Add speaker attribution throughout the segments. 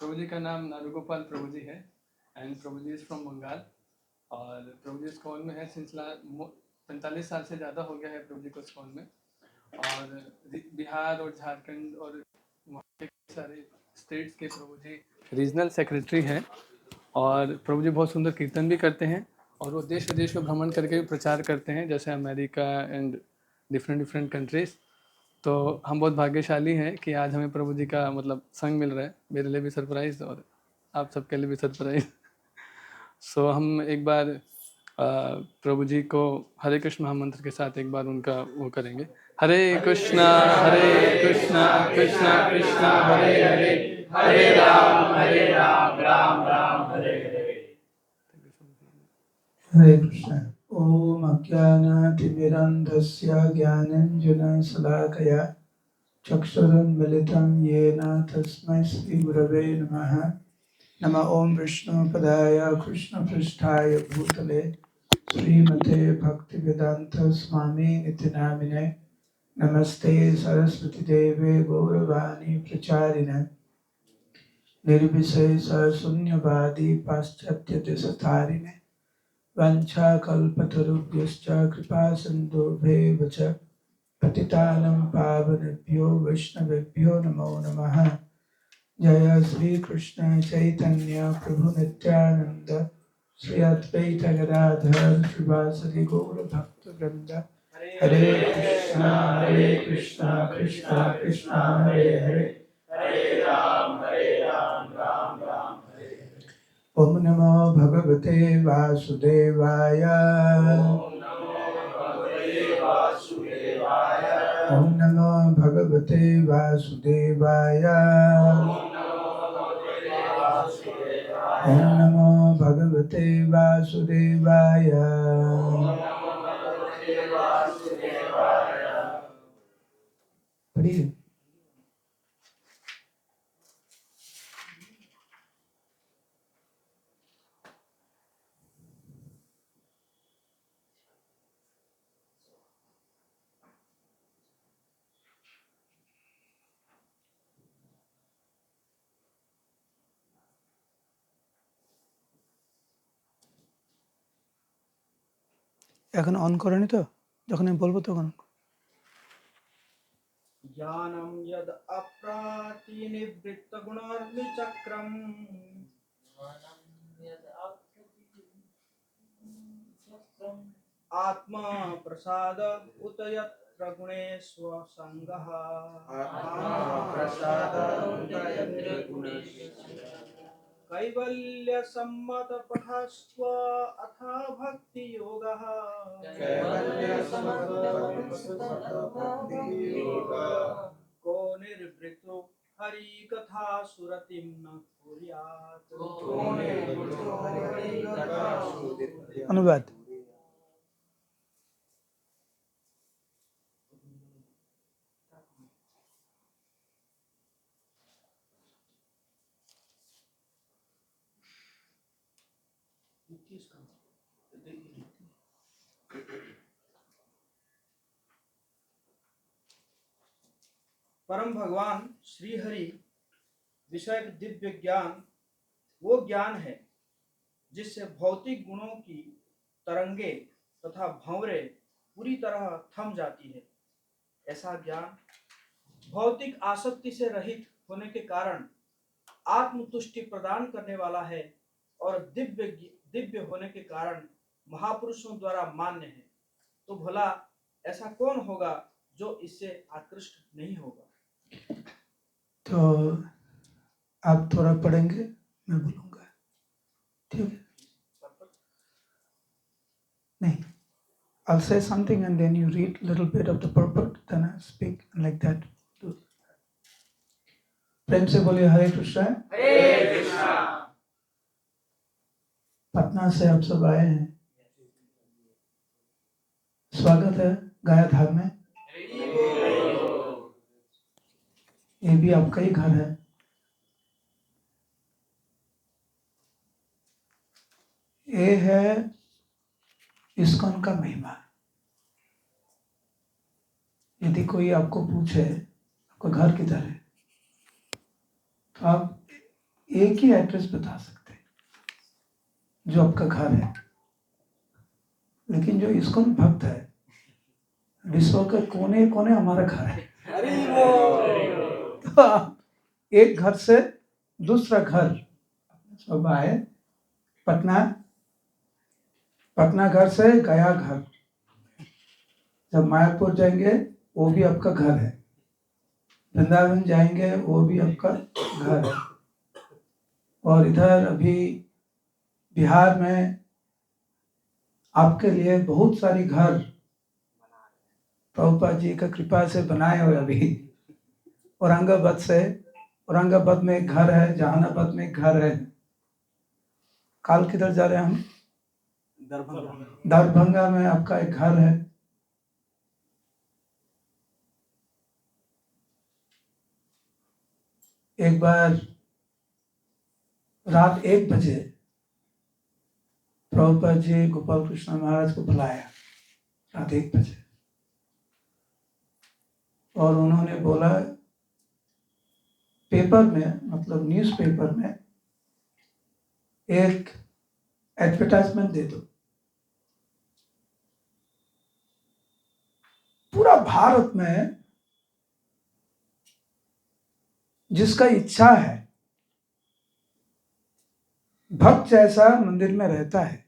Speaker 1: प्रभु जी का नाम नारुगोपाल प्रभु जी है and Prabhu ji is from Bengal. और प्रभु जी स्कॉन में है सिलसिला 45 साल से ज़्यादा हो गया है प्रभु जी को स्कॉन में। और बिहार और झारखंड और वहाँ के सारे स्टेट्स के प्रभु जी रीजनल सेक्रेटरी हैं। और प्रभु जी बहुत सुंदर कीर्तन भी करते हैं और वो देश विदेश को भ्रमण करके प्रचार करते हैं, जैसे America and different different countries. तो हम बहुत भाग्यशाली हैं कि आज हमें प्रभु जी का मतलब संग मिल रहा है। मेरे लिए भी सरप्राइज़ और आप सबके लिए भी सरप्राइज़। सो हम एक बार प्रभु जी को हरे कृष्ण महामंत्र के साथ एक बार उनका वो करेंगे। हरे कृष्णा कृष्णा कृष्णा हरे हरे, हरे राम राम राम हरे हरे।
Speaker 2: हरे कृष्ण। ओम अज्ञानातिमिरन्धस्य ज्ञानाञ्जनशलाकया चक्षुरुन्मिलितं येन तस्मै श्रीगुरवे नमः। नमः ओम विष्णुपदाय कृष्णपृष्ठाय भूतले श्रीमते भक्तिवेदांत स्वामी नित्य नामिने नमस्ते सरस्वती देवे गौरवाणी प्रचारिणे निर्विशेष शून्यवादी पाश्चात्य देशतारिणे वाञ्छाकल्पतरुभ्यश्च कृपा सिन्धुभ्येव च पतितानं पावनेभ्यो वैष्णवेभ्यो नमो नमः। जय श्री कृष्ण चैतन्य प्रभु नित्यानंद श्री अद्वैत गदाधर श्रीवासदि गौर भक्तवृंद। हरे कृष्णा कृष्णा कृष्णा हरे हरे, हरे राम राम राम हरे हरे। ओम नमो भगवते वासुदेवाय। ओम नमो भगवते वासुदेवाय। ओम नमो भगवते वासुदेवाय। पढ़िए। এখন অন করেনি তো, যখন আমি বলবো তখন।
Speaker 3: ज्ञानं यद् अप्रातिनिवृत्तगुणार्मिचक्रम् आत्मा प्रसाद उत यत्र गुणेष्वसङ्गः कैवल्यसम्मतपथस्त्व अथा भक्तियोगः को निर्वृतो हरिकथा सुरतिं न कुर्यात्।
Speaker 2: अनुवाद।
Speaker 3: परम भगवान श्री हरि विषय दिव्य ज्ञान वो ज्ञान है जिससे भौतिक गुणों की तरंगे तथा भंवरे पूरी तरह थम जाती है। ऐसा ज्ञान भौतिक आसक्ति से रहित होने के कारण आत्मतुष्टि प्रदान करने वाला है और दिव्य होने के कारण महापुरुषों द्वारा मान्य है। तो भला ऐसा कौन होगा जो इससे आकृष्ट नहीं होगा।
Speaker 2: तो आप थोड़ा पढ़ेंगे, मैं बोलूँगा, ठीक है? नहीं, I'll say something and then you read little bit of the purport, then I speak like that. प्रेम से बोलिए हरे कृष्णा।
Speaker 3: हरे कृष्णा।
Speaker 2: पटना से आप सब आए हैं, स्वागत है गाया धाम में। ये भी आपका ही घर है। ये है इस्कॉन का महिमा। यदि कोई आपको पूछे आपका घर किधर है, तो आप एक ही एड्रेस बता सकते हैं जो आपका घर है, लेकिन जो इस्कॉन भक्त है विश्व के कोने कोने हमारा घर है। तो आप एक घर से दूसरा घर सब आए, पटना, पटना घर से गया घर, जब मायापुर जाएंगे वो भी आपका घर है, वृंदावन जाएंगे वो भी आपका घर है, और इधर अभी बिहार में आपके लिए बहुत सारी घर प्रभुपाद जी का कृपा से बनाए हुए। अभी औरंगाबाद में एक घर है, जहानाबाद में एक घर है। काल किधर जा रहे हैं हम? दरभंगा में आपका एक घर है। एक बार रात 1 बजे प्रभुपाद जी गोपाल कृष्ण महाराज को बुलाया, रात 1 बजे, और उन्होंने बोला पेपर में, मतलब न्यूज़पेपर में एक एडवर्टाइजमेंट दे दो। पूरा भारत में जिसका इच्छा है, भक्त जैसा मंदिर में रहता है,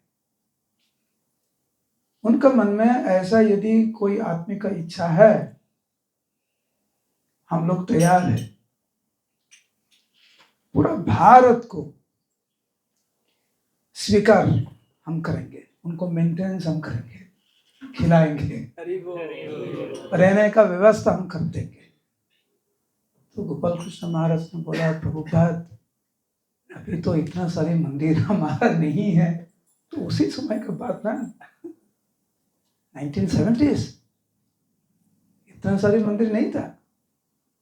Speaker 2: उनका मन में ऐसा यदि कोई आदमी का इच्छा है, हम लोग तैयार हैं। पूरा भारत को स्वीकार हम करेंगे, उनको मेंटेनेंस हम करेंगे, खिलाएंगे, रहने का व्यवस्था हम कर देंगे। तो गोपाल कृष्ण महाराज ने बोला, प्रभुपाद अभी तो इतना सारे मंदिर हमारा नहीं है। तो उसी समय का बात ना, 1970s, इतना सारे मंदिर नहीं था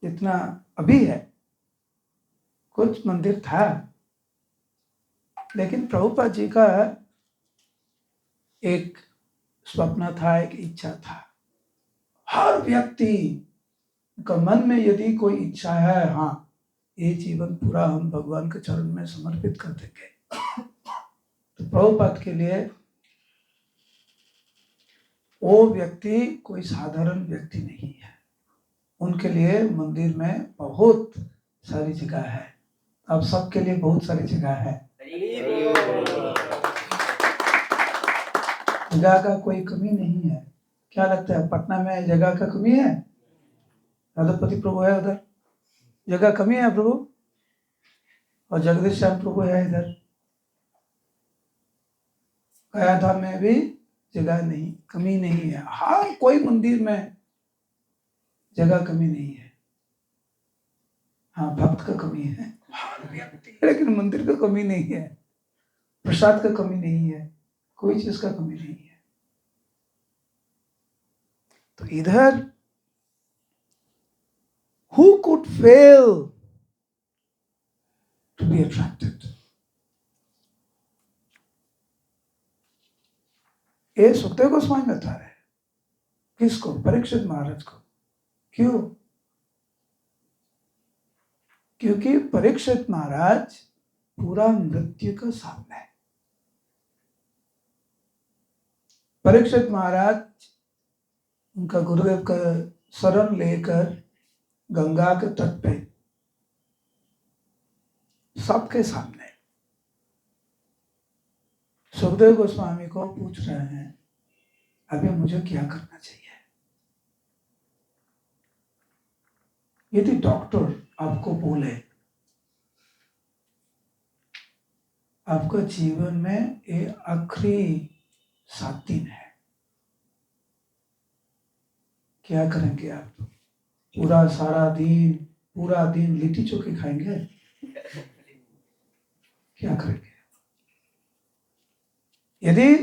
Speaker 2: जितना अभी है। कुछ मंदिर था, लेकिन प्रभुपाद जी का एक स्वप्न था, एक इच्छा था। हर व्यक्ति का मन में यदि कोई इच्छा है, हाँ ये जीवन पूरा हम भगवान के चरण में समर्पित कर देंगे, तो प्रभुपाद के लिए वो व्यक्ति कोई साधारण व्यक्ति नहीं है। उनके लिए मंदिर में बहुत सारी जगह है। अब सबके लिए बहुत सारी जगह है। जगह का कोई कमी नहीं है। क्या लगता है पटना में जगह का कमी है? राधापति प्रभु है उधर, जगह कमी है प्रभु, और जगदीश श्याम प्रभु है इधर। गया धाम में भी जगह नहीं, कमी नहीं है। हर कोई मंदिर में जगह कमी नहीं है। हाँ, भक्त का कमी है, लेकिन मंदिर का कमी नहीं है, प्रसाद का कमी नहीं है, कोई चीज का कमी नहीं है। तो इधर who could fail to be attracted? ये सुखदेव गोस्वामी बता रहे हैं। किसको? परीक्षित महाराज को। क्यों? क्योंकि परीक्षित महाराज पूरा मृत्यु का सामना है। परीक्षित महाराज उनका गुरुदेव का शरण लेकर गंगा के तट पे सबके सामने सुखदेव गोस्वामी को पूछ रहे हैं, अभी मुझे क्या करना चाहिए? यदि डॉक्टर आपको बोले आपका जीवन में ये आखिरी 7 दिन है, क्या करेंगे आप? पूरा सारा दिन, पूरा दिन लिट्टी चोखी खाएंगे? क्या करेंगे? यदि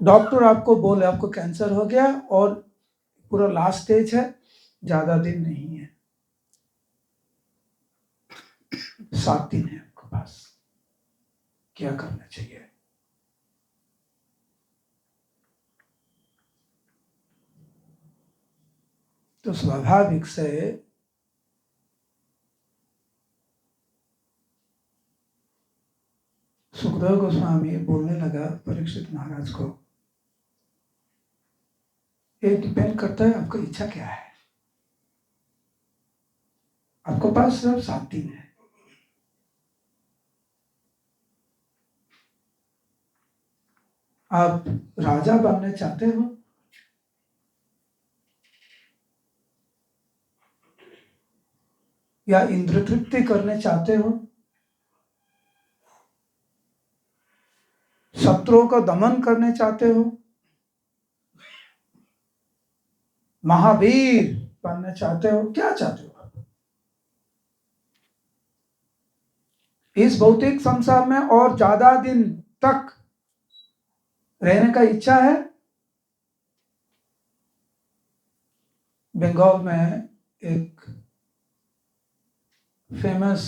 Speaker 2: डॉक्टर आपको बोले आपको कैंसर हो गया और पूरा लास्ट स्टेज है, ज्यादा दिन नहीं है, 7 दिन है आपके पास, क्या करना चाहिए? तो स्वाभाविक से सुखदेव गोस्वामी बोलने लगा परीक्षित महाराज को, ये डिपेंड करता है आपका इच्छा क्या है। आपके पास सिर्फ 7 दिन है। आप राजा बनना चाहते हो या इंद्र तृप्ति करने चाहते हो, शत्रुओं का दमन करने चाहते हो, महावीर बनना चाहते हो, क्या चाहते हो आप? इस भौतिक संसार में और ज्यादा दिन तक रहने का इच्छा है? बंगाल में एक फेमस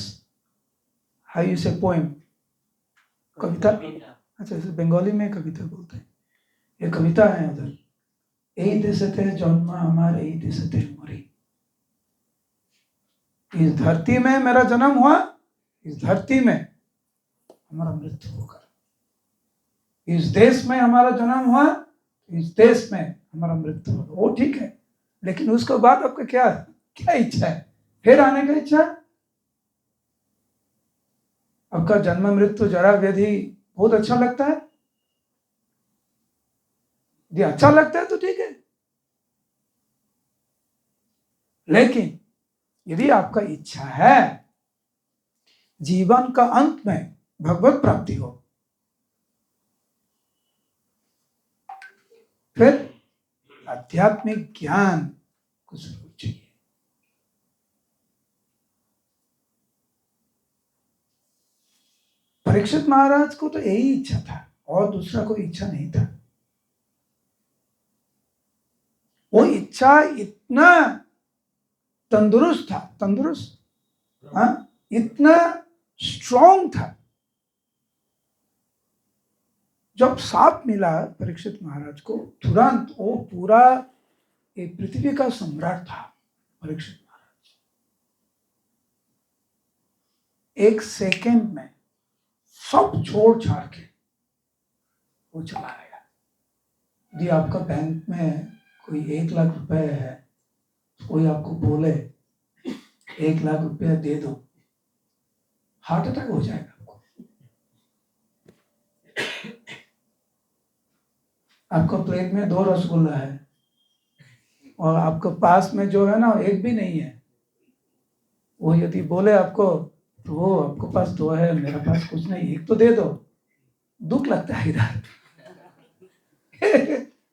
Speaker 2: हाउ यू से पोएम, कविता, अच्छा बंगाली में कविता बोलते हैं, ये कविता है उधर, यही देशते जन्म हमार, यही देशते मरी। इस धरती में मेरा जन्म हुआ, इस धरती में हमारा मृत्यु होगा। इस देश में हमारा जन्म हुआ, इस देश में हमारा मृत्यु होगा। वो ठीक है, लेकिन उसके बाद आपका क्या क्या इच्छा है? फिर आने का इच्छा है? आपका जन्म मृत्यु जरा व्याधि बहुत अच्छा लगता है? यदि अच्छा लगता है तो ठीक है, लेकिन यदि आपका इच्छा है जीवन का अंत में भगवत प्राप्ति हो, फिर आध्यात्मिक ज्ञान को जरूर चाहिए। परीक्षित महाराज को तो यही इच्छा था और दूसरा कोई इच्छा नहीं था। वो इच्छा इतना तंदुरुस्त था, इतना स्ट्रॉन्ग था। जब साप मिला परीक्षित महाराज को, तुरंत वो पूरा एक पृथ्वी का सम्राट था परीक्षित महाराज। एक सेकंड में सब छोड़ छाड़ के वो चला गया। यदि आपका बैंक में कोई 1 लाख रुपए है, कोई आपको बोले 1 लाख रुपया दे दो, हार्ट अटैक हो जाएगा आपको। आपका प्लेट में 2 रसगुल्ला है और आपके पास में जो है ना एक भी नहीं है, वो यदि बोले आपको तो वो आपके पास 2 है, मेरे पास कुछ नहीं, एक तो दे दो, दुख लगता है इधर।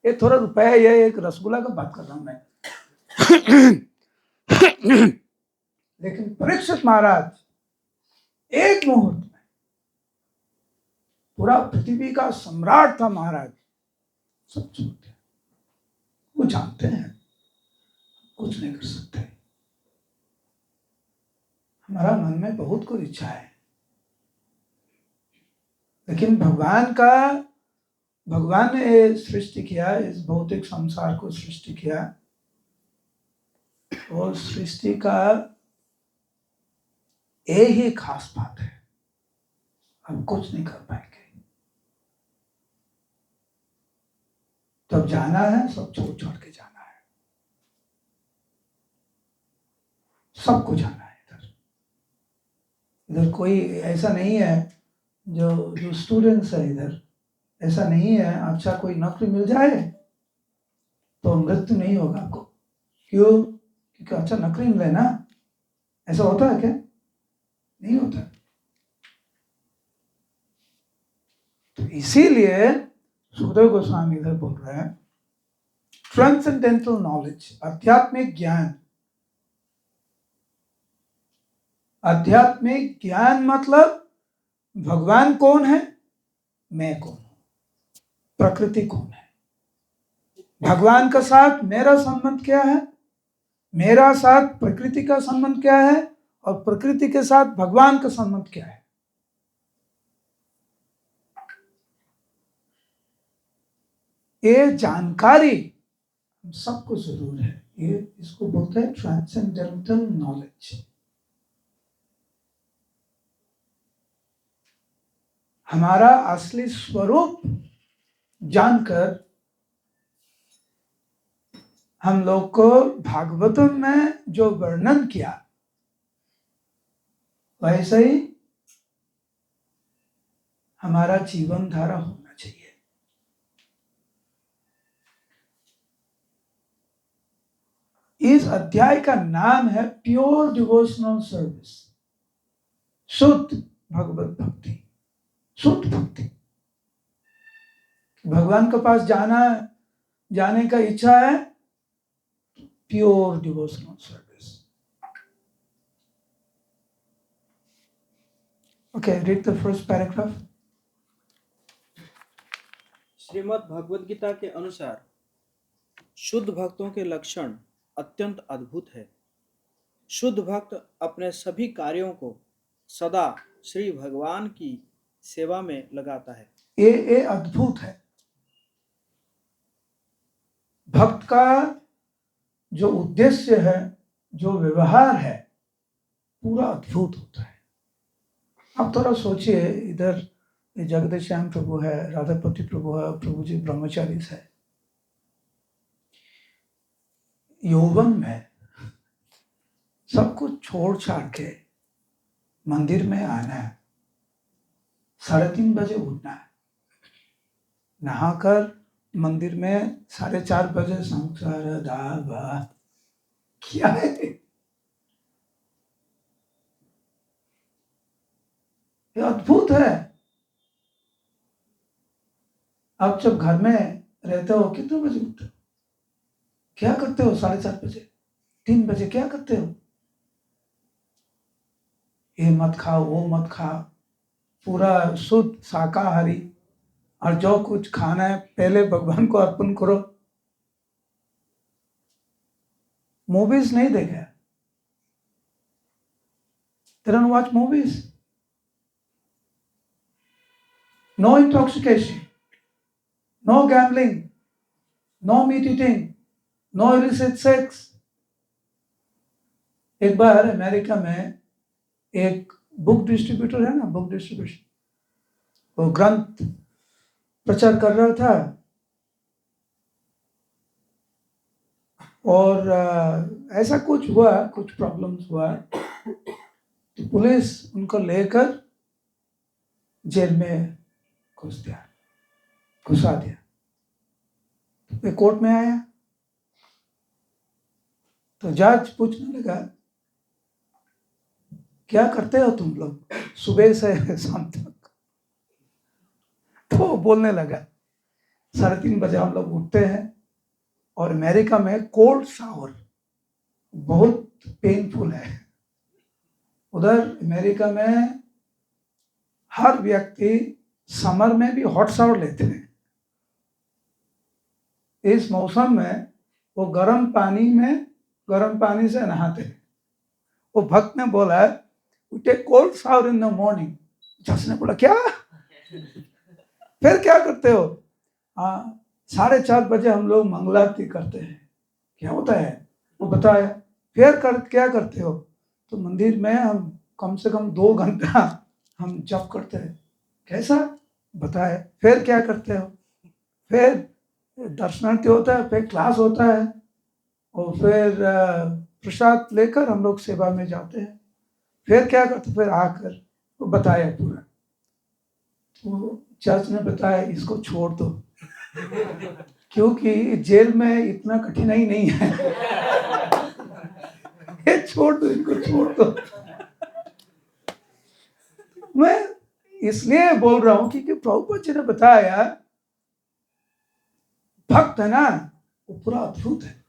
Speaker 2: ये थोड़ा रुपया, ये एक रसगुल्ला का बात कर रहा हूं मैं। लेकिन परीक्षित महाराज एक मुहूर्त में, पूरा पृथ्वी का सम्राट था महाराज, सब छोड़ दिया। वो जानते हैं कुछ नहीं कर सकते। हमारा मन में बहुत कुछ इच्छा है, लेकिन भगवान ने सृष्टि किया, इस भौतिक संसार को सृष्टि किया, और सृष्टि का एक ही खास बात है, हम कुछ नहीं कर पाएंगे। तब जाना है, सब छोड़ छोड़ के जाना है, सबको जाना है। इधर कोई ऐसा नहीं है जो स्टूडेंट्स है, इधर ऐसा नहीं है अच्छा कोई नौकरी मिल जाए तो मृत्यु नहीं होगा आपको। क्यों? क्योंकि अच्छा नौकरी मिले ना, ऐसा होता है क्या? नहीं होता। तो इसीलिए सुखदेव गोस्वामी इधर बोल रहे हैं ट्रांसेंडेंटल नॉलेज, आध्यात्मिक ज्ञान। आध्यात्मिक ज्ञान मतलब भगवान कौन है, मैं कौन हूं, प्रकृति कौन है, भगवान का साथ मेरा संबंध क्या है, मेरा साथ प्रकृति का संबंध क्या है, और प्रकृति के साथ भगवान का संबंध क्या है। ये जानकारी हम सबको जरूर है। ये इसको बोलते हैं ट्रांसेंडेंटल नॉलेज। हमारा असली स्वरूप जानकर हम लोग को भागवतम में जो वर्णन किया वैसे ही हमारा जीवन धारा होना चाहिए। इस अध्याय का नाम है प्योर डिवोशनल सर्विस, शुद्ध भगवत भक्ति, शुद्ध भक्ति। भगवान के पास जाने का इच्छा है, pure devotional service. Okay, read the first paragraph.
Speaker 3: Shrimad Bhagavad Gita के अनुसार शुद्ध भक्तों के लक्षण अत्यंत अद्भुत है। शुद्ध भक्त अपने सभी कार्यों को सदा श्री भगवान की सेवा में लगाता है।
Speaker 2: ये अद्भुत है। भक्त का जो उद्देश्य है, जो व्यवहार है, पूरा अद्भुत होता है। आप थोड़ा सोचिए, इधर जगदीश श्याम प्रभु है, राधापति प्रभु है, प्रभु जी ब्रह्मचारी है। यौवन में सब कुछ छोड़ छाड़ के मंदिर में आना है, 3:30 बजे उठना है, नहाकर मंदिर में 4:30 बजे संसार दावा क्या है? ये अद्भुत है। आप जब घर में रहते हो कितने बजे उठते हो? क्या करते हो? 4:30 बजे, 3 बजे क्या करते हो? ये मत खाओ, वो मत खाओ, पूरा शुद्ध शाकाहारी, और जो कुछ खाना है पहले भगवान को अर्पण करो। मूवीज नहीं देखा? They don't watch movies. No intoxication, no gambling, no meat eating, no illicit sex. एक बार अमेरिका में एक बुक डिस्ट्रीब्यूटर है ना, बुक डिस्ट्रीब्यूशन, वो ग्रंथ प्रचार कर रहा था, और ऐसा कुछ हुआ, कुछ प्रॉब्लम्स हुआ, तो पुलिस उनको लेकर जेल में घुसा दिया। तो कोर्ट में आया तो जज पूछने लगा, क्या करते हो तुम लोग सुबह से शाम तक? तो वो बोलने लगा, 3:30 बजे हम लोग उठते हैं, और अमेरिका में कोल्ड शावर बहुत पेनफुल है। उधर अमेरिका में हर व्यक्ति समर में भी हॉट शावर लेते हैं। इस मौसम में वो गर्म पानी से नहाते हैं। वो भक्त ने बोला, we take cold shower in the morning. जज ने बोला, क्या? फिर क्या करते हो? 4:30 बजे हम लोग मंगलारती करते हैं। क्या होता है वो बताया। फिर क्या करते हो? तो मंदिर में हम कम से कम 2 घंटा हम जप करते हैं। कैसा? बताए। फिर क्या करते हो? फिर दर्शनार्थी होता है, फिर क्लास होता है, और फिर प्रसाद लेकर हम लोग सेवा में जाते हैं। फिर क्या करते? फिर आकर वो बताया पूरा। तो जज ने बताया, इसको छोड़ दो, क्योंकि जेल में इतना कठिनाई नहीं है। ये छोड़ दो, इनको छोड़ दो। मैं इसलिए बोल रहा हूं क्योंकि प्रभुपाद जी ने बताया, भक्त है ना, वो पूरा अद्भुत है,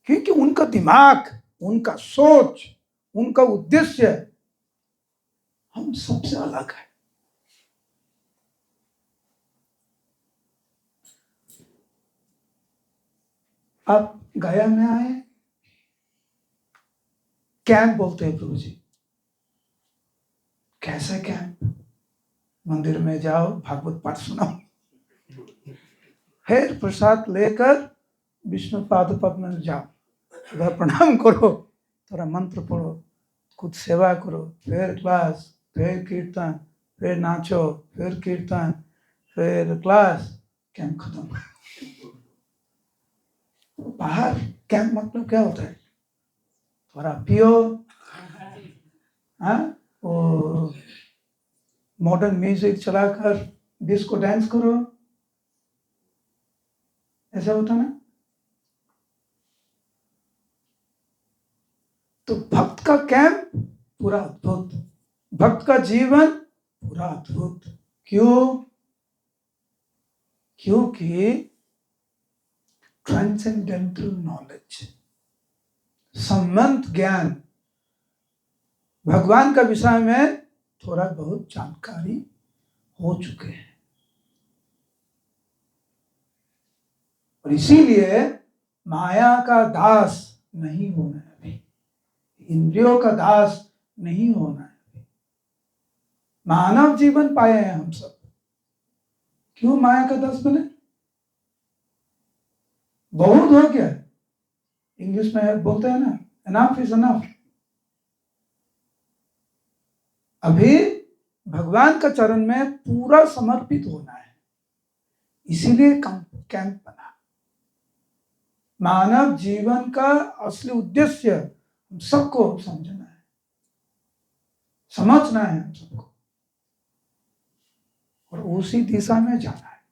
Speaker 2: क्योंकि उनका दिमाग, उनका सोच, उनका उद्देश्य हम सबसे अलग है। आप गया में आए, कैंप बोलते हैं प्रभु जी। कैसा कैंप? मंदिर में जाओ, भागवत पाठ सुनाओ, फिर प्रसाद लेकर विष्णु पाद पद्म में जाओ, उधर प्रणाम करो, थोड़ा मंत्र पढ़ो, खुद सेवा करो, फिर क्लास, फिर कीर्तन, फिर नाचो, फिर कीर्तन, फिर क्लास, कैंप खत्म। बाहर कैंप मतलब क्या होता है? थोड़ा पियो, हाँ, वो मॉडर्न म्यूजिक चलाकर डिस्को डांस करो, ऐसा होता ना। तो भक्त का कैंप पूरा अद्भुत, भक्त का जीवन पूरा अद्भुत। क्यों? क्योंकि ट्रांसेंडेंटल नॉलेज, संबंध ज्ञान, भगवान का विषय में थोड़ा बहुत जानकारी हो चुके हैं, और इसीलिए माया का दास नहीं होना है अभी, इंद्रियों का दास नहीं होना है अभी। मानव जीवन पाए हैं हम सब, क्यों माया का दास बने? बहुत हो गया, इंग्लिश में बोलते हैं ना, एनफ इज एनफ। अभी भगवान का चरण में पूरा समर्पित होना है, इसीलिए कैंप बना। मानव जीवन का असली उद्देश्य हम सबको समझना है, समझना है हम सबको, और उसी दिशा में जाना है।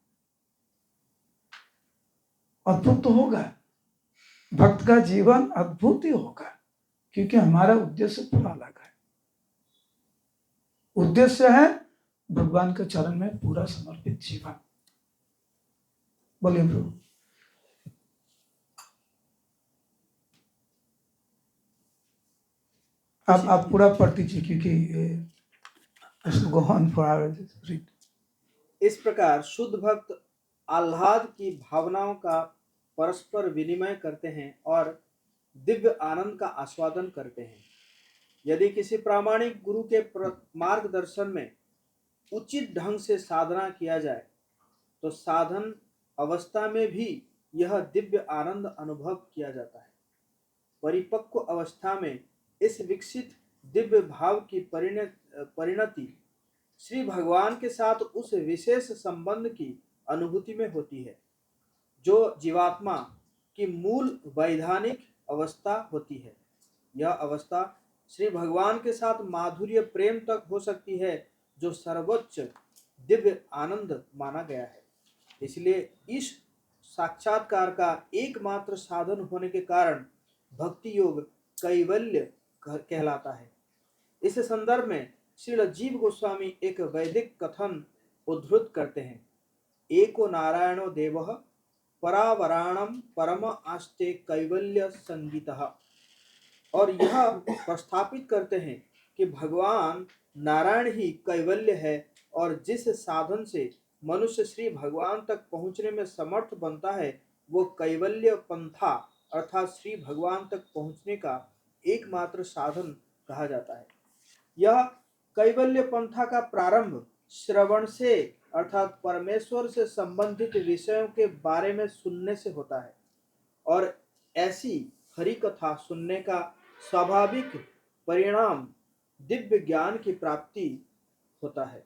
Speaker 2: अद्भुत तो होगा, भक्त का जीवन अद्भुत ही होगा, क्योंकि हमारा उद्देश्य पूरा अलग है। उद्देश्य है भगवान के चरण में पूरा समर्पित जीवन। बोलिए प्रभु। आप पूरा पढ़ दीजिए, क्योंकि go on for our read.
Speaker 3: इस प्रकार शुद्ध भक्त आह्लाद की भावनाओं का परस्पर विनिमय करते हैं और दिव्य आनंद का आस्वादन करते हैं। यदि किसी प्रामाणिक गुरु के मार्गदर्शन में उचित ढंग से साधना किया जाए तो साधन अवस्था में भी यह दिव्य आनंद अनुभव किया जाता है। परिपक्व अवस्था में इस विकसित दिव्य भाव की परिणति श्री भगवान के साथ उस विशेष संबंध की अनुभूति में होती है जो जीवात्मा की मूल वैधानिक अवस्था होती है। यह अवस्था श्री भगवान के साथ माधुर्य प्रेम तक हो सकती है, जो सर्वोच्च दिव्य आनंद माना गया है। इसलिए इस साक्षात्कार का एकमात्र साधन होने के कारण भक्ति योग कैवल्य कहलाता है। इस संदर्भ में श्री जीव गोस्वामी एक वैदिक कथन उद्धृत करते हैं। एको नारायणो देवः परावराणम परम आस्ते कैवल्य संगीतः। और यह प्रस्थापित करते हैं कि भगवान नारायण ही कैवल्य है, और जिस साधन से मनुष्य श्री भगवान तक पहुँचने में समर्थ बनता है वो कैवल्य पंथा अर्थात श्री भगवान तक पहुँचने का एकमात्र साधन कहा जाता है। यह कैवल्य पंथा का प्रारंभ श्रवण से अर्थात परमेश्वर से संबंधित विषयों के बारे में सुनने से होता है, और ऐसी हरि कथा सुनने का स्वाभाविक परिणाम दिव्य ज्ञान की प्राप्ति होता है,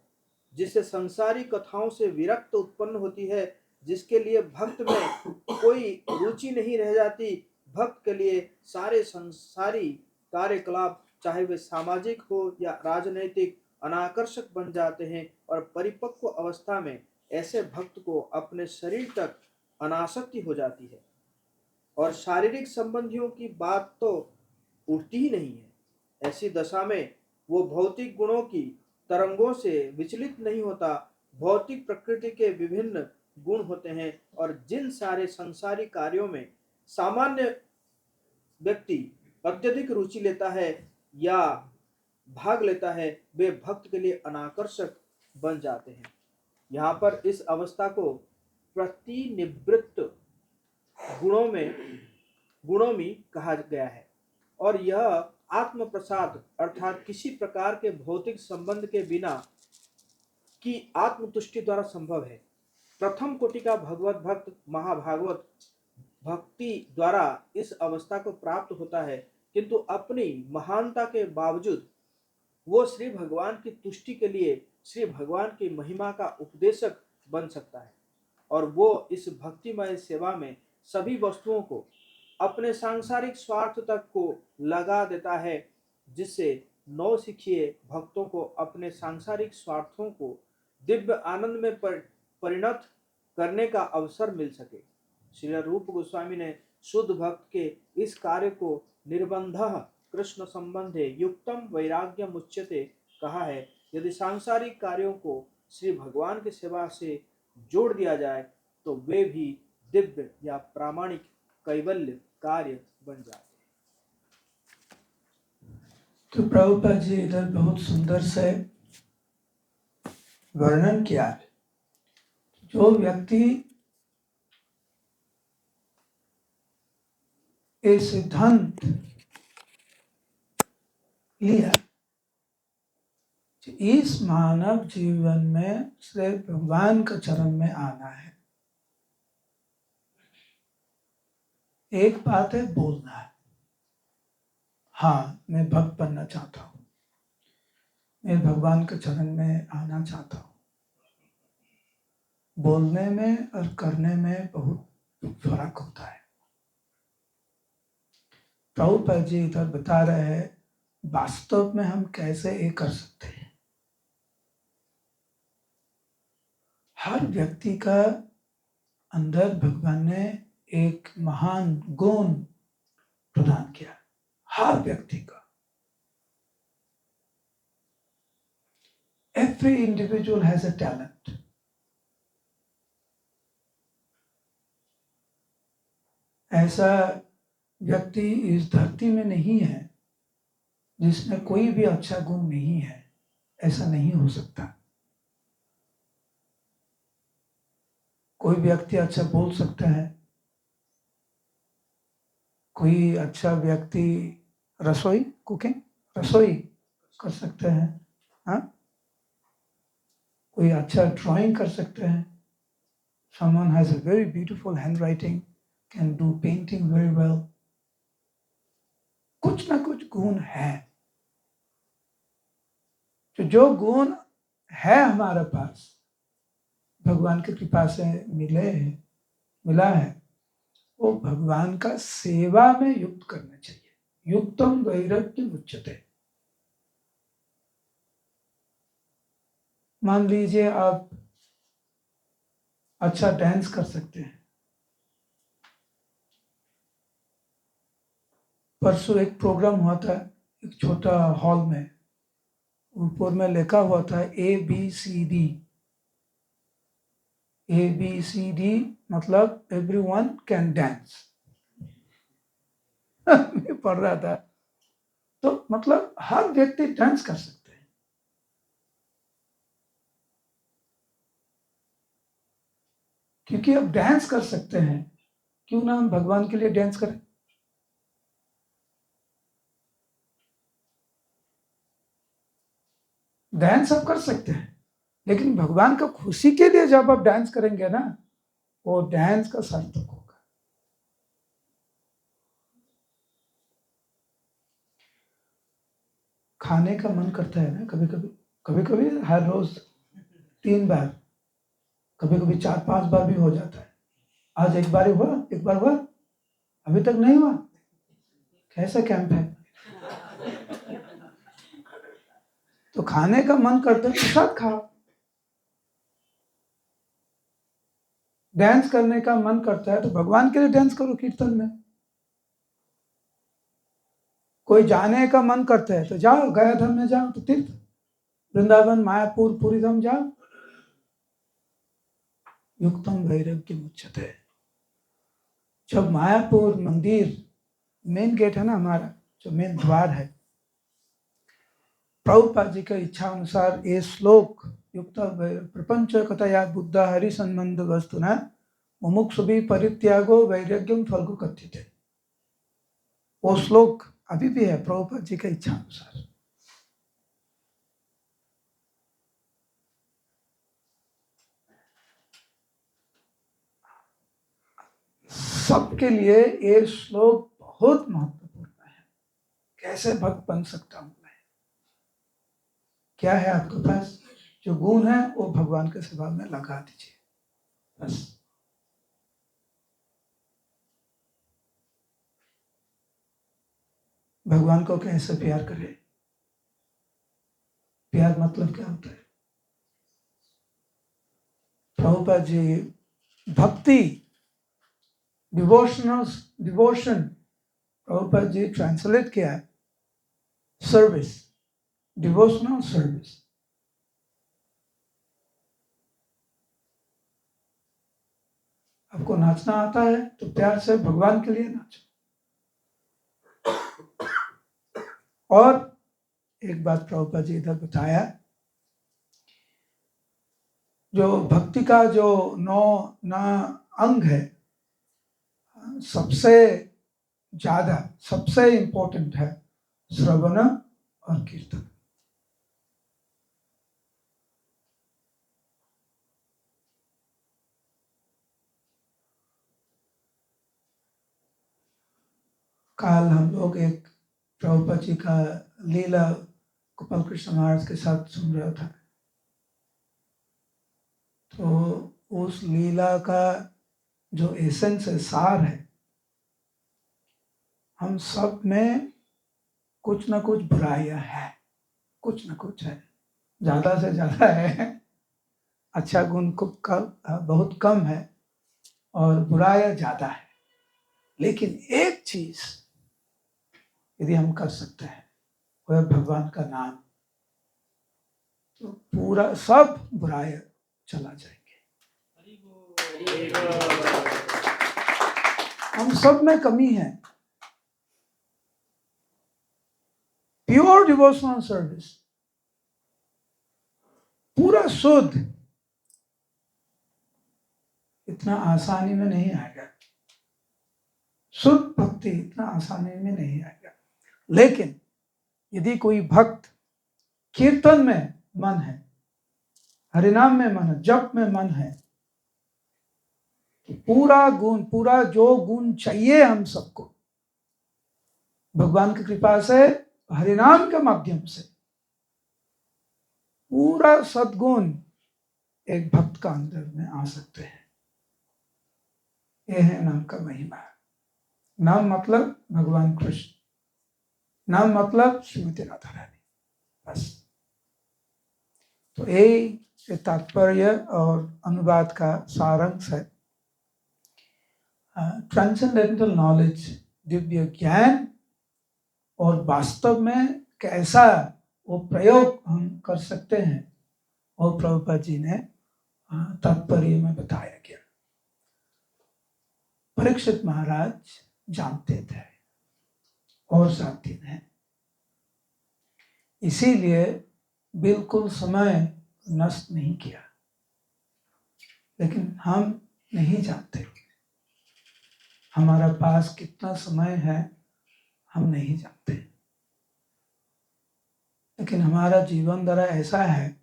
Speaker 3: जिससे संसारी कथाओं से विरक्त उत्पन्न होती है, जिसके लिए भक्त में कोई रुचि नहीं रह जाती। भक्त के लिए सारे संसारी कार्यकलाप चाहे वे सामाजिक हो या राजनैतिक अनाकर्षक बन जाते हैं, और परिपक्व अवस्था में ऐसे भक्त को अपने शरीर तक अनासक्ति हो जाती है, और शारीरिक संबंधियों की बात तो उठती ही नहीं है। ऐसी दशा में वो भौतिक गुणों की तरंगों से विचलित नहीं होता। भौतिक प्रकृति के विभिन्न गुण होते हैं, और जिन सारे संसारी कार्यों में सामान्य व्यक्ति अत्यधिक रुचि लेता है या भाग लेता है, वे भक्त के लिए अनाकर्षक बन जाते हैं। यहाँ पर इस अवस्था को प्रतिनिवृत्त गुणों में कहा गया है, और यह आत्म प्रसाद अर्थात किसी प्रकार के भौतिक संबंध के बिना की आत्मतुष्टि द्वारा संभव है। प्रथम कोटि का भगवत भक्त महाभागवत भक्ति द्वारा इस अवस्था को प्राप्त होता है, किंतु अपनी महानता के बावजूद वो श्री भगवान की तुष्टि के लिए श्री भगवान की महिमा का उपदेशक बन सकता है, और वो इस भक्तिमय सेवा में सभी वस्तुओं को अपने सांसारिक स्वार्थ तक को लगा देता है, जिससे नौसिखिए भक्तों को अपने सांसारिक स्वार्थों को दिव्य आनंद में परिणत करने का अवसर मिल सके। श्री रूप गोस्वामी ने शुद्ध भक्त के इस कार्य को निर्बंधः कृष्ण संबंधे युक्तम वैराग्य मुच्यते कहा है। यदि सांसारिक कार्यों को श्री भगवान की सेवा से जोड़ दिया जाए तो वे भी दिव्य या प्रामाणिक कैवल्य कार्य बन जाते हैं।
Speaker 2: तो प्रभुपाद जी इधर बहुत सुंदर से वर्णन किया है। जो व्यक्ति ये सिद्धांत लिया कि इस मानव जीवन में श्री भगवान के चरण में आना है, एक बात है बोलना है, हाँ मैं भक्त बनना चाहता हूँ, मैं भगवान के चरण में आना चाहता हूँ। बोलने में और करने में बहुत फर्क होता है। प्रभुपाद जी इधर बता रहे हैं वास्तव में हम कैसे ये कर सकते हैं। हर व्यक्ति का अंदर भगवान ने एक महान गुण प्रदान किया, हर व्यक्ति का। Every individual has a talent. ऐसा व्यक्ति इस धरती में नहीं है जिसमें कोई भी अच्छा गुण नहीं है, ऐसा नहीं हो सकता। कोई व्यक्ति अच्छा बोल सकता है, कोई अच्छा व्यक्ति रसोई कर सकते हैं, हाँ, कोई अच्छा ड्राइंग कर सकते हैं। Someone has a very beautiful handwriting, can do painting very well. कुछ ना कुछ गुण है। तो जो गुण है हमारे पास भगवान की कृपा से मिला है, वो भगवान का सेवा में युक्त करना चाहिए। युक्तम वैराग्य मुच्यते। मान लीजिए आप अच्छा डांस कर सकते हैं। परसों एक प्रोग्राम हुआ था एक छोटा हॉल में, ऊपर में लिखा हुआ था ABCD। ABCD मतलब एवरीवन कैन डांस। मैं पढ़ रहा था, तो मतलब हर व्यक्ति डांस कर सकते हैं। क्योंकि अब डांस कर सकते हैं, क्यों ना हम भगवान के लिए डांस करें। डांस आप कर सकते हैं, लेकिन भगवान का खुशी के लिए जब आप डांस करेंगे ना, वो डांस का सार्थक होगा। खाने का मन करता है ना कभी कभी हर रोज 3 बार, कभी कभी 4-5 बार भी हो जाता है। आज एक बार हुआ, अभी तक नहीं हुआ। कैसा कैंप है? तो खाने का मन करता है तो साथ खाओ। डांस करने का मन करता है तो भगवान के लिए डांस करो कीर्तन में। कोई जाने का मन करता है तो जाओ, गया धाम में जाओ, तो तीर्थ वृंदावन, मायापुर, पूरी धाम जाओ। युक्तम वैराग्य मुच्यते। जब मायापुर मंदिर मेन गेट है ना हमारा, जो मेन द्वार है, प्रभुपाद जी की इच्छा अनुसार ये श्लोक युक्त प्रपंच कथया बुद्ध हरि संबंध वस्तु न मुमुक्षुभि परित्यागो वैराग्यम फल्गु कथ्यते। वो श्लोक अभी भी है प्रभुपाद जी की इच्छा अनुसार। सबके लिए ये श्लोक बहुत महत्वपूर्ण है। कैसे भक्त बन सकता हूं मैं? क्या है आपके पास, जो गुण है वो भगवान के सेवा में लगा दीजिए बस। भगवान को कैसे प्यार करें? प्यार मतलब क्या होता है? प्रभुपाद जी भक्ति, डिवोशन प्रभुपाद जी ट्रांसलेट किया है सर्विस, डिवोशनल सर्विस। आपको नाचना आता है तो प्यार से भगवान के लिए नाचो। और एक बात प्रभुपाद जी इधर बताया, जो भक्ति का जो 9 अंग है, सबसे ज्यादा सबसे इंपॉर्टेंट है श्रवण और कीर्तन। कल हम लोग एक प्रभुपाद जी का लीला गोपाल कृष्ण महाराज के साथ सुन रहा था, तो उस लीला का जो एसेंस है, सार है, हम सब में कुछ ना कुछ बुराइयां है, कुछ ना कुछ है, ज्यादा से ज्यादा है, अच्छा गुण बहुत कम है और बुराइयां ज्यादा है। लेकिन एक चीज यदि हम कर सकते हैं वह भगवान का नाम, तो पूरा सब बुराइयां चला जाएंगे। हम सब में कमी है। प्योर डिवोशनल सर्विस पूरा शुद्ध इतना आसानी में नहीं आएगा, शुद्ध भक्ति इतना आसानी में नहीं आएगा। लेकिन यदि कोई भक्त कीर्तन में मन है, हरिनाम में मन है, जप में मन है, पूरा गुण, पूरा जो गुण चाहिए हम सबको भगवान की कृपा से, हरिनाम के माध्यम से पूरा सद्गुण एक भक्त का अंदर में आ सकते हैं। यह है नाम का महिमा। नाम मतलब भगवान कृष्ण, नाम मतलब श्रीमती राधा रानी, बस। तो ये तात्पर्य और अनुवाद का सारांश है। ट्रांसेंडेंटल नॉलेज, दिव्य ज्ञान, और वास्तव में कैसा वो प्रयोग हम कर सकते हैं, और प्रभुपाद जी ने तात्पर्य में बताया गया। परीक्षित महाराज जानते थे और साथी ने, इसीलिए बिल्कुल समय नष्ट नहीं किया। लेकिन हम नहीं जानते हमारा पास कितना समय है, हम नहीं जानते। लेकिन हमारा जीवन धारा ऐसा है,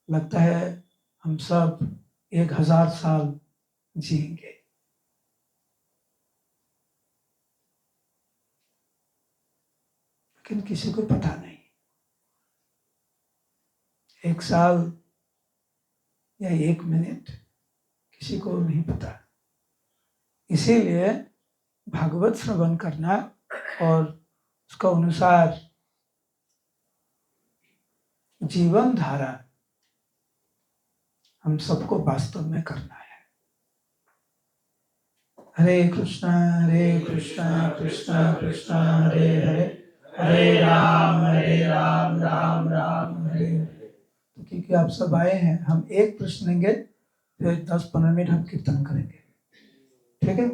Speaker 2: लगता है हम सब 1000 साल जिएंगे। लेकिन किसी को पता नहीं, 1 साल या 1 मिनट किसी को नहीं पता। इसीलिए भागवत श्रवण करना और उसका अनुसार जीवन धारा हम सबको वास्तव में करना है। हरे कृष्णा कृष्णा कृष्णा हरे हरे, हरे राम राम राम हरे हरे। तो क्योंकि आप सब आए हैं, हम एक प्रश्न लेंगे, फिर 10-15 मिनट हम कीर्तन करेंगे, ठीक है?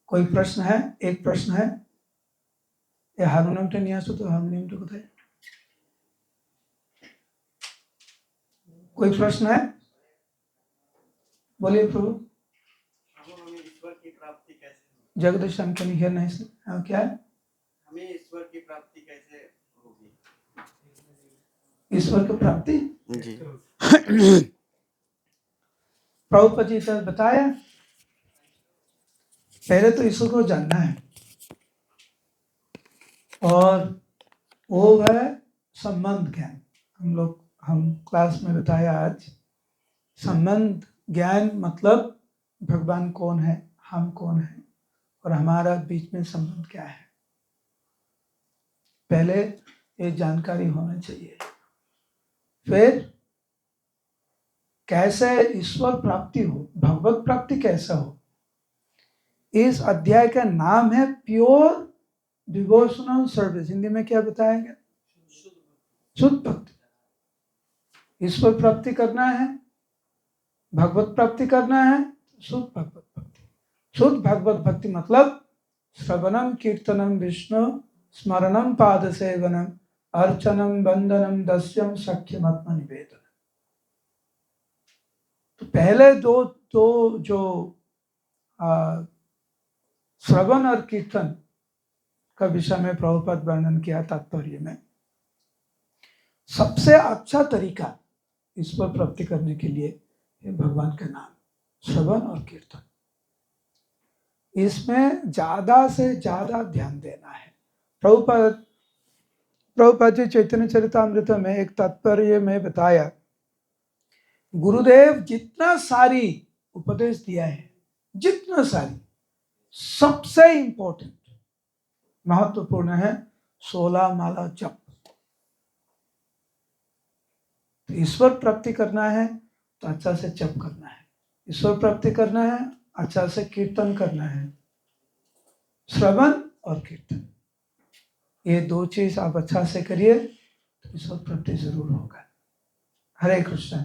Speaker 2: कोई प्रश्न है? एक प्रश्न है? ये हारमोनियम नहीं आसो तो हारमोनियम तो बताए। कोई प्रश्न है? बोलिए प्रभु।
Speaker 4: हमें ईश्वर की प्राप्ति कैसे?
Speaker 2: जगदीश हम कैन हियर नाइसली। क्या है?
Speaker 4: हमें ईश्वर की प्राप्ति कैसे होगी?
Speaker 2: ईश्वर की प्राप्ति
Speaker 4: जी
Speaker 2: प्रभुपाद जी ने बताया, पहले तो ईश्वर को जानना है, और वो है संबंध ज्ञान। हम क्लास में बताया आज, संबंध ज्ञान मतलब भगवान कौन है, हम कौन है और हमारा बीच में संबंध क्या है, पहले ये जानकारी होना चाहिए। फिर कैसे ईश्वर प्राप्ति हो, भगवत प्राप्ति कैसे हो, इस अध्याय का नाम है प्योर डिवोशनल सर्विस। हिंदी में क्या बताएंगे? शुद्ध भक्ति। ईश्वर प्राप्ति करना है, भगवत प्राप्ति करना है, शुद्ध भगवत भक्ति। शुद्ध भगवत भक्ति मतलब श्रवणम कीर्तनम विष्णु स्मरणम पाद सेवनम अर्चनम वंदनम दस्यम सख्यम आत्म निवेदन। तो पहले दो जो श्रवण और कीर्तन का विषय में प्रभुपाद वर्णन किया तात्पर्य में, सबसे अच्छा तरीका ईश्वर प्राप्ति करने के लिए भगवान का नाम, श्रवण और कीर्तन, इसमें ज्यादा से ज्यादा ध्यान देना है। प्रभुपाद जी चैतन्य चरितामृत में एक तात्पर्य में बताया, गुरुदेव जितना सारी उपदेश दिया है, जितना सारी, सबसे इंपॉर्टेंट महत्वपूर्ण है 16 माला जप। ईश्वर प्राप्ति करना है तो अच्छा से जप करना है, ईश्वर प्राप्ति करना है अच्छा से कीर्तन करना है, श्रवण और कीर्तन, ये दो चीज आप अच्छा से करिए तो ईश्वर प्राप्ति जरूर होगा। हरे कृष्ण।